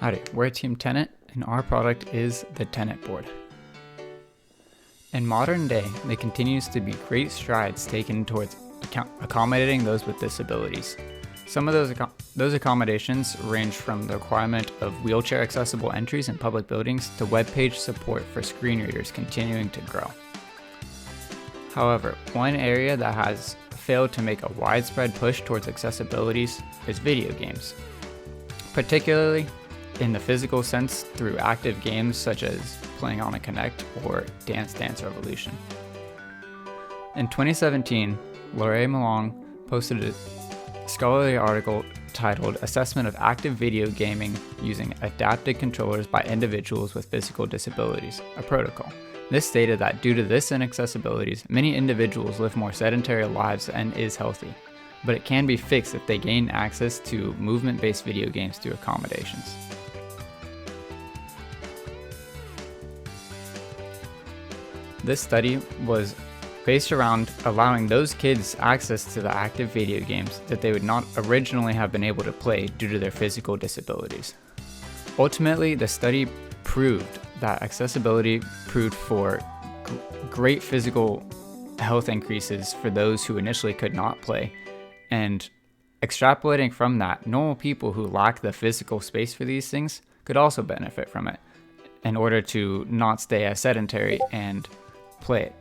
Howdy, we're Team Tenet, and our product is the Tenet board. In modern day, there continues to be great strides taken towards accommodating those with disabilities. Some of those accommodations range from the requirement of wheelchair-accessible entries in public buildings to web page support for screen readers continuing to grow. However, one area that has failed to make a widespread push towards accessibilities is video games, particularly in the physical sense through active games such as playing on a Kinect or Dance Dance Revolution. In 2017, Lorraine Malong posted a scholarly article titled Assessment of Active Video Gaming Using Adapted Controllers by Individuals with Physical Disabilities, a protocol. This stated that due to this inaccessibilities, many individuals live more sedentary lives and is healthy, but it can be fixed if they gain access to movement-based video games through accommodations. This study was based around allowing those kids access to the active video games that they would not originally have been able to play due to their physical disabilities. Ultimately, the study proved that accessibility proved for great physical health increases for those who initially could not play, and extrapolating from that, normal people who lack the physical space for these things could also benefit from it in order to not stay as sedentary and play it.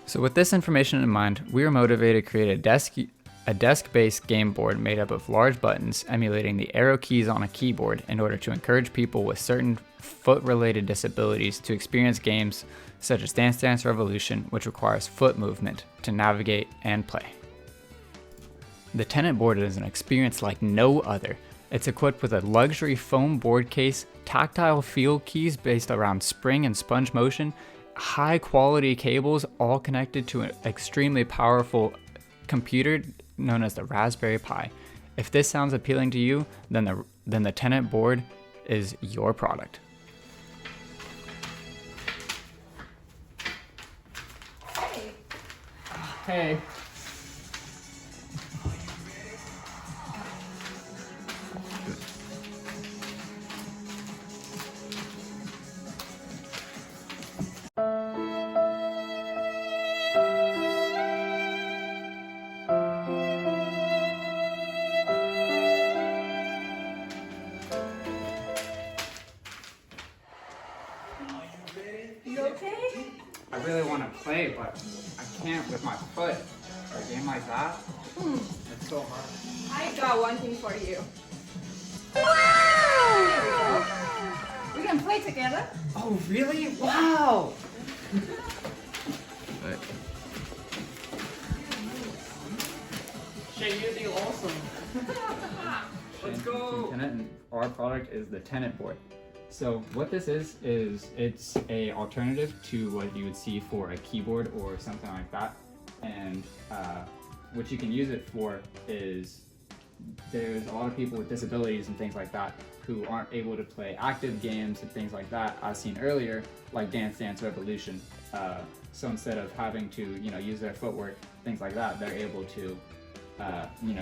So with this information in mind, we were motivated to create a desk-based game board made up of large buttons emulating the arrow keys on a keyboard in order to encourage people with certain foot-related disabilities to experience games such as Dance Dance Revolution, which requires foot movement to navigate and play. The Tenet board is an experience like no other. It's equipped with a luxury foam board case, tactile feel keys based around spring and sponge motion, high quality cables all connected to an extremely powerful computer known as the Raspberry Pi. If this sounds appealing to you, then the Tenet board is your product. Hey. You okay? I really want to play, but I can't with my foot. For a game like that, it's so hard. I got one thing for you. Wow! We can play together. Oh, really? Wow! Shay, you'd be awesome. Let's go! Tenet, and our product is the Tenet board. So what this is it's a alternative to what you would see for a keyboard or something like that. And what you can use it for is there's a lot of people with disabilities and things like that who aren't able to play active games and things like that, as seen earlier, like Dance Dance Revolution. So instead of having to use their footwork, things like that, they're able to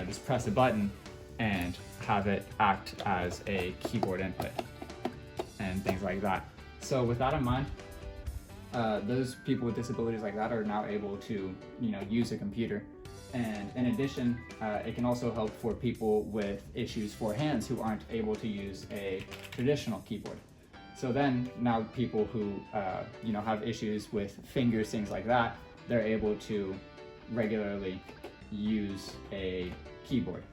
just press a button and have it act as a keyboard input and things like that. So with that in mind, those people with disabilities like that are now able to use a computer. And in addition, it can also help for people with issues for hands who aren't able to use a traditional keyboard. So then now people who have issues with fingers, things like that, they're able to regularly use a keyboard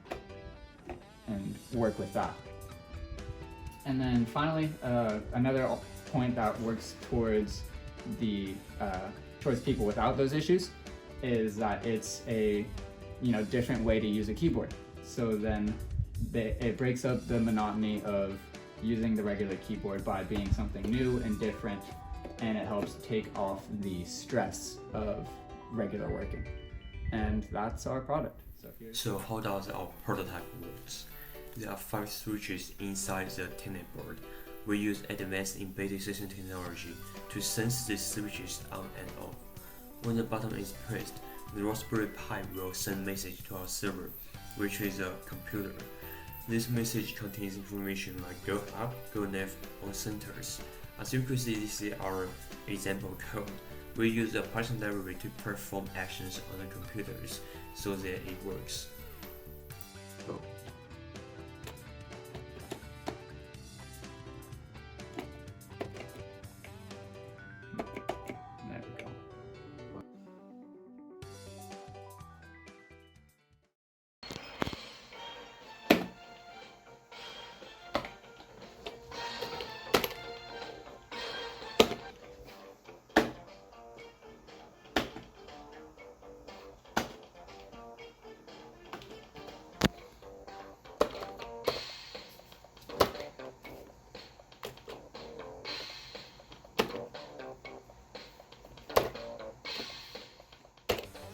and work with that. And then finally, another point that works towards people without those issues is that it's a different way to use a keyboard. So then it breaks up the monotony of using the regular keyboard by being something new and different, and it helps take off the stress of regular working. And that's our product. So how does our prototype works? There are 5 switches inside the Tenet board. We use advanced embedded system technology to sense these switches on and off. When the button is pressed, the Raspberry Pi will send message to our server, which is a computer. This message contains information like go up, go left, or centers. As you can see, this is our example code. We use a Python library to perform actions on the computers so that it works. Go. There we go.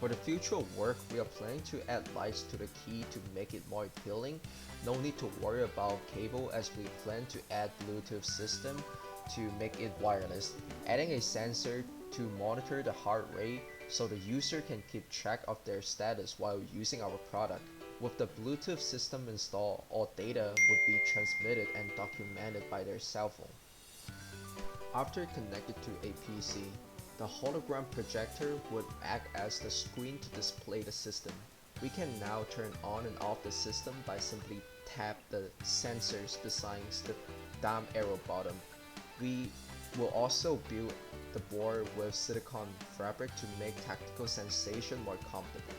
For the future work, we are planning to add lights to the key to make it more appealing. No need to worry about cable as we plan to add Bluetooth system to make it wireless. Adding a sensor to monitor the heart rate so the user can keep track of their status while using our product. With the Bluetooth system installed, all data would be transmitted and documented by their cell phone. After connected to a PC, the hologram projector would act as the screen to display the system. We can now turn on and off the system by simply tap the sensors besides the down arrow bottom. We will also build the board with silicone fabric to make tactical sensation more comfortable.